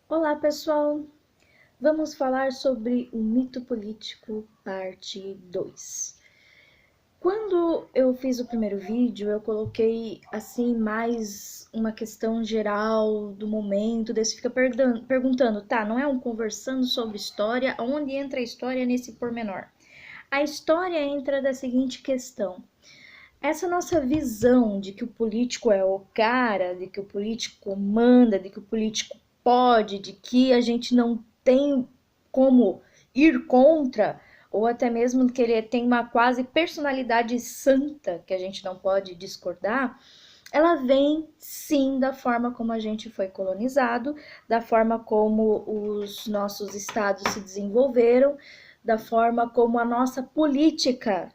Olá, pessoal! Vamos falar sobre o mito político, parte 2. Quando eu fiz o primeiro vídeo, eu coloquei assim mais uma questão geral do momento, daí você fica perguntando, tá, não é um conversando sobre história, onde entra a história nesse pormenor? A história entra da seguinte questão: essa nossa visão de que o político é o cara, de que o político manda, de que o político pode, de que a gente não tem como ir contra, ou até mesmo que ele tem uma quase personalidade santa que a gente não pode discordar, ela vem sim da forma como a gente foi colonizado, da forma como os nossos estados se desenvolveram, da forma como a nossa política,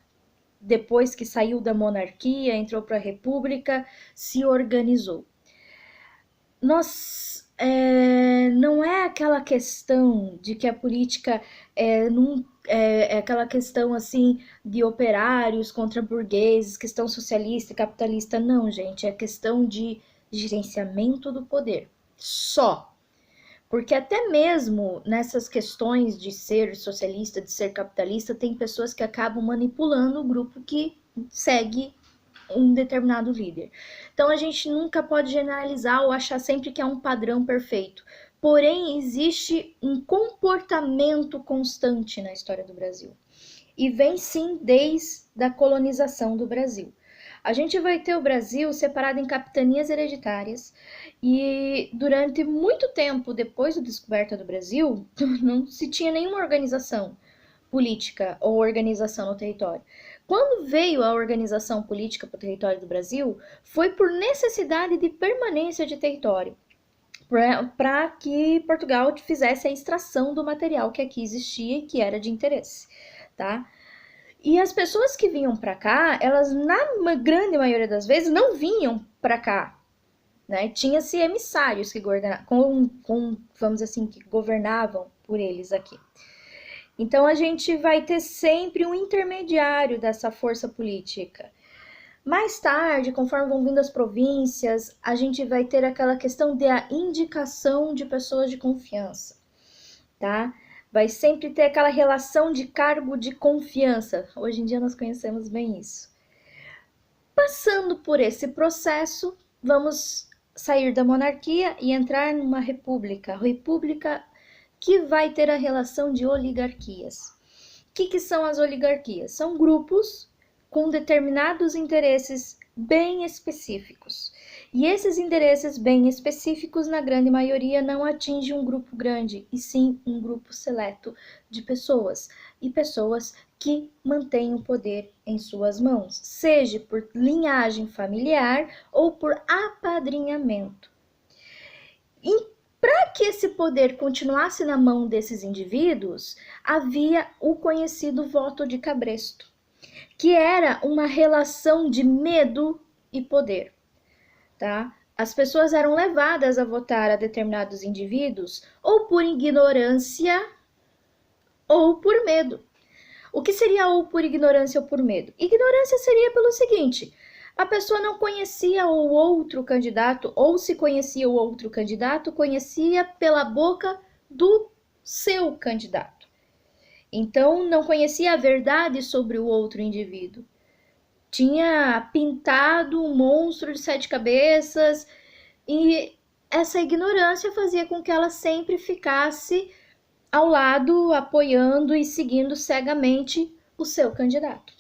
depois que saiu da monarquia, entrou para a república, se organizou. Não é aquela questão de que a política é aquela questão assim de operários contra burgueses, questão socialista e capitalista, não, gente, é questão de gerenciamento do poder. Só. Porque até mesmo nessas questões de ser socialista, de ser capitalista, tem pessoas que acabam manipulando o grupo que segue um determinado líder. Então a gente nunca pode generalizar ou achar sempre que é um padrão perfeito. Porém, existe um comportamento constante na história do Brasil. E vem sim desde a colonização do Brasil. A gente vai ter o Brasil separado em capitanias hereditárias e durante muito tempo depois da descoberta do Brasil, não se tinha nenhuma organização política ou organização no território. Quando veio a organização política para o território do Brasil, foi por necessidade de permanência de território, para que Portugal fizesse a extração do material que aqui existia e que era de interesse, tá? E as pessoas que vinham para cá, elas na grande maioria das vezes não vinham para cá, né? Tinha-se emissários que vamos assim, que governavam por eles aqui. Então a gente vai ter sempre um intermediário dessa força política. Mais tarde, conforme vão vindo as províncias, a gente vai ter aquela questão da indicação de pessoas de confiança, tá? Vai sempre ter aquela relação de cargo de confiança. Hoje em dia nós conhecemos bem isso. Passando por esse processo, vamos sair da monarquia e entrar numa república. República que vai ter a relação de oligarquias. O que são as oligarquias? São grupos com determinados interesses bem específicos. E esses interesses bem específicos, na grande maioria, não atingem um grupo grande, e sim um grupo seleto de pessoas. E pessoas que mantêm o poder em suas mãos, seja por linhagem familiar ou por apadrinhamento. E para que esse poder continuasse na mão desses indivíduos, havia o conhecido voto de cabresto, que era uma relação de medo e poder, tá? As pessoas eram levadas a votar a determinados indivíduos ou por ignorância ou por medo. O que seria ou por ignorância ou por medo? Ignorância seria pelo seguinte: a pessoa não conhecia o outro candidato, ou se conhecia o outro candidato, conhecia pela boca do seu candidato. Então, não conhecia a verdade sobre o outro indivíduo. Tinha pintado um monstro de 7 cabeças e essa ignorância fazia com que ela sempre ficasse ao lado, apoiando e seguindo cegamente o seu candidato.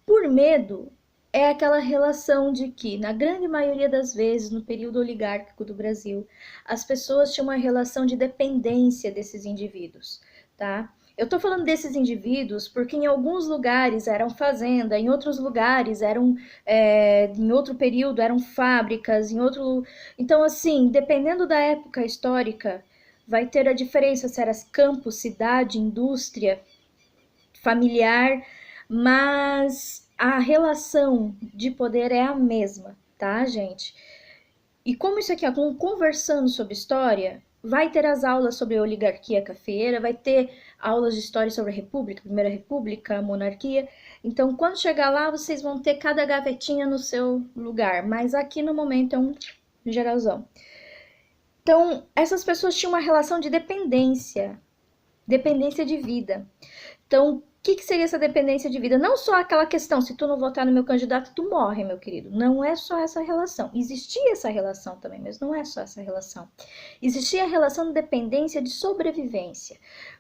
Por medo, é aquela relação de que, na grande maioria das vezes, no período oligárquico do Brasil, as pessoas tinham uma relação de dependência desses indivíduos, tá? Eu tô falando desses indivíduos porque em alguns lugares eram fazenda, em outros lugares eram, em outro período eram fábricas, em outro... Então, assim, dependendo da época histórica, vai ter a diferença se era campo, cidade, indústria, familiar, mas a relação de poder é a mesma, tá, gente? E como isso aqui é conversando sobre história, vai ter as aulas sobre oligarquia cafeeira, vai ter aulas de história sobre a república, primeira república, monarquia. Então, quando chegar lá, vocês vão ter cada gavetinha no seu lugar, mas aqui no momento é um geralzão. Então, essas pessoas tinham uma relação de dependência, dependência de vida. Então, o que seria essa dependência de vida? Não só aquela questão, se tu não votar no meu candidato, tu morre, meu querido. Não é só essa relação. Existia essa relação também, mas não é só essa relação. Existia a relação de dependência de sobrevivência.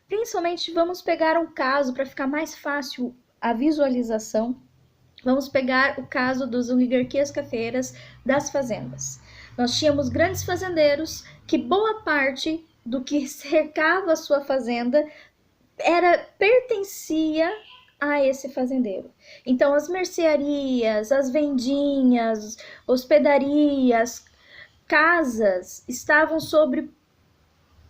Principalmente, vamos pegar um caso para ficar mais fácil a visualização. Vamos pegar o caso das oligarquias cafeeiras das fazendas. Nós tínhamos grandes fazendeiros que boa parte do que cercava a sua fazenda pertencia a esse fazendeiro. Então, as mercearias, as vendinhas, hospedarias, casas estavam sob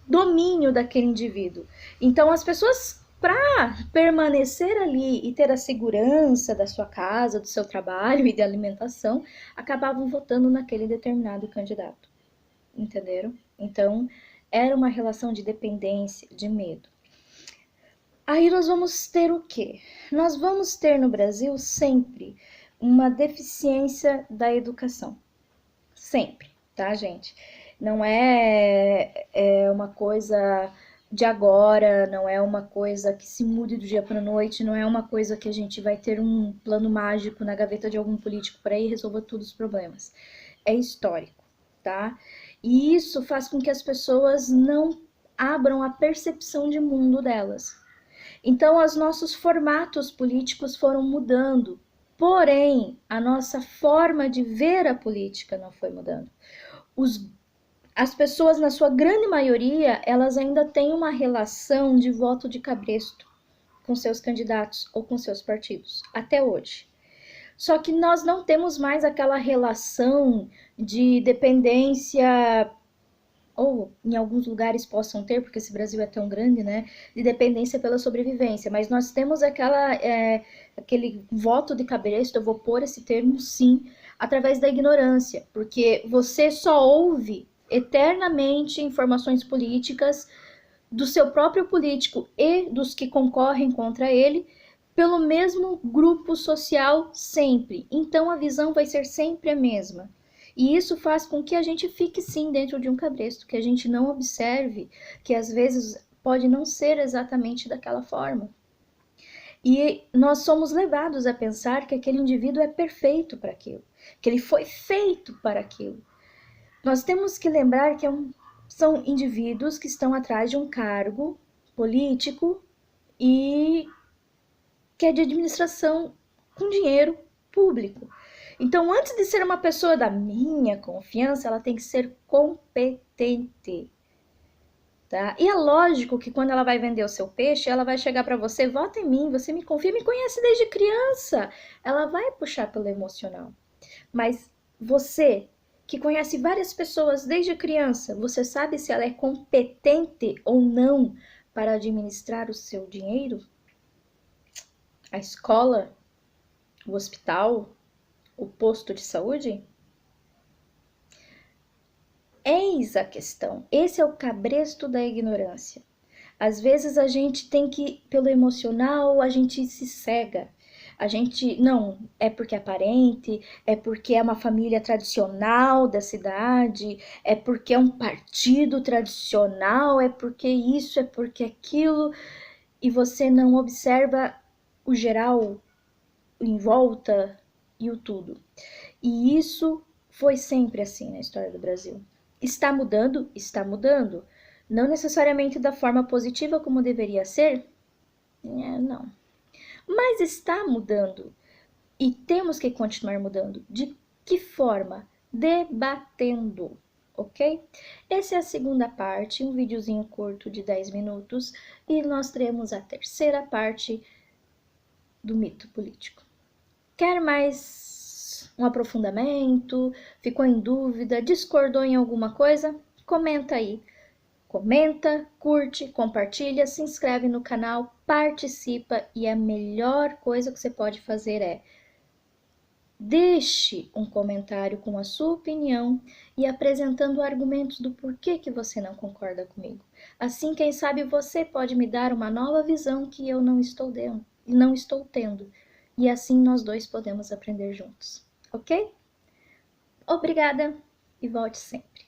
domínio daquele indivíduo. Então, as pessoas, para permanecer ali e ter a segurança da sua casa, do seu trabalho e da alimentação, acabavam votando naquele determinado candidato. Entenderam? Então, era uma relação de dependência, de medo. Aí nós vamos ter o quê? Nós vamos ter no Brasil sempre uma deficiência da educação. Sempre, tá, gente? Não é uma coisa de agora, não é uma coisa que se mude do dia para a noite, não é uma coisa que a gente vai ter um plano mágico na gaveta de algum político por aí e resolva todos os problemas. É histórico, tá? E isso faz com que as pessoas não abram a percepção de mundo delas. Então, os nossos formatos políticos foram mudando, porém, a nossa forma de ver a política não foi mudando. As pessoas, na sua grande maioria, elas ainda têm uma relação de voto de cabresto com seus candidatos ou com seus partidos, até hoje. Só que nós não temos mais aquela relação de dependência, ou em alguns lugares possam ter, porque esse Brasil é tão grande, né, de dependência pela sobrevivência, mas nós temos aquele voto de cabresto, eu vou pôr esse termo sim, através da ignorância, porque você só ouve eternamente informações políticas do seu próprio político e dos que concorrem contra ele, pelo mesmo grupo social sempre. Então a visão vai ser sempre a mesma. E isso faz com que a gente fique sim dentro de um cabresto, que a gente não observe que às vezes pode não ser exatamente daquela forma. E nós somos levados a pensar que aquele indivíduo é perfeito para aquilo, que ele foi feito para aquilo. Nós temos que lembrar que são indivíduos que estão atrás de um cargo político e que é de administração com dinheiro público. Então, antes de ser uma pessoa da minha confiança, ela tem que ser competente. Tá? E é lógico que quando ela vai vender o seu peixe, ela vai chegar para você, vota em mim, você me confia, me conhece desde criança. Ela vai puxar pelo emocional. Mas você, que conhece várias pessoas desde criança, você sabe se ela é competente ou não para administrar o seu dinheiro? A escola, o hospital, o posto de saúde? Eis a questão. Esse é o cabresto da ignorância. Às vezes a gente tem que, pelo emocional, a gente se cega. A gente, não, é porque é parente, é porque é uma família tradicional da cidade, é porque é um partido tradicional, é porque isso, é porque aquilo, e você não observa o geral, o em volta e o tudo. E isso foi sempre assim na história do Brasil. Está mudando? Está mudando. Não necessariamente da forma positiva como deveria ser? Não. Mas está mudando. E temos que continuar mudando. De que forma? Debatendo, ok? Essa é a segunda parte, um videozinho curto de 10 minutos. E nós teremos a terceira parte do mito político. Quer mais um aprofundamento? Ficou em dúvida? Discordou em alguma coisa? Comenta aí. Comenta, curte, compartilha, se inscreve no canal, participa e a melhor coisa que você pode fazer é deixe um comentário com a sua opinião e apresentando argumentos do porquê que você não concorda comigo. Assim, quem sabe você pode me dar uma nova visão que eu não estou tendo. E assim nós dois podemos aprender juntos, ok? Obrigada e volte sempre.